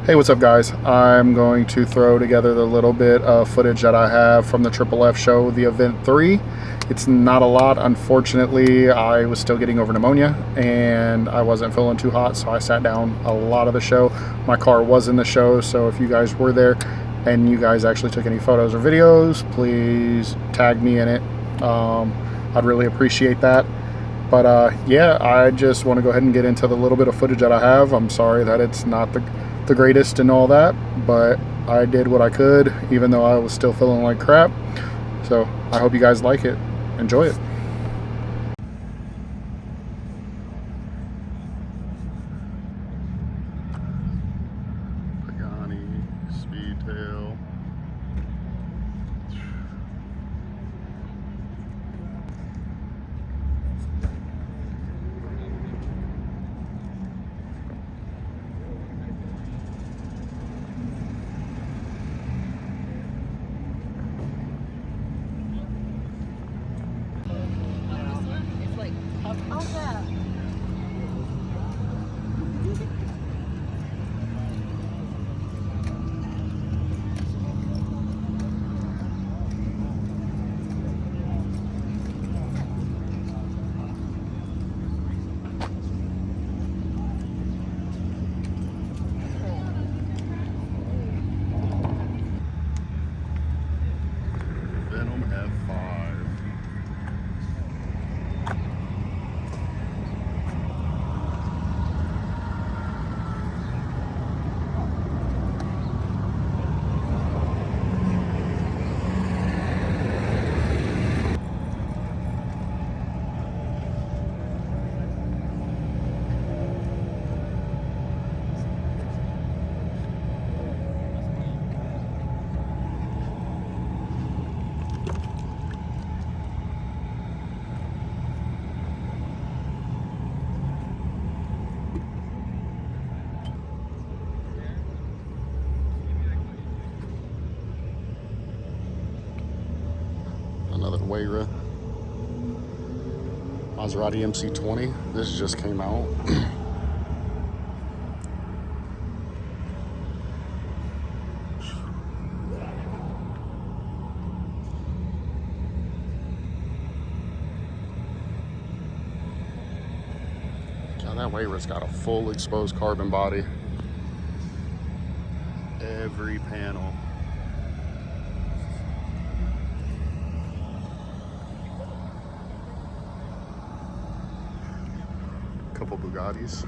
Hey, what's up guys? I'm going to throw together the little bit of footage that I have from the Triple F show, the Event 3. It's not a lot, unfortunately. I was still getting over pneumonia and I wasn't feeling too hot, so I sat down a lot of the show. My car was in the show, so if you guys were there and you guys actually took any photos or videos, please tag me in it. I'd really appreciate that. But yeah, I just want to go ahead and get into the little bit of footage that I have. I'm sorry that it's not the greatest and all that, but I did what I could, even though I was still feeling like crap. So I hope you guys like it. Enjoy it. Speedtail. Another Wayra Maserati MC20. This just came out. God, that Wayra's got a full exposed carbon body. Every panel. Couple Bugattis.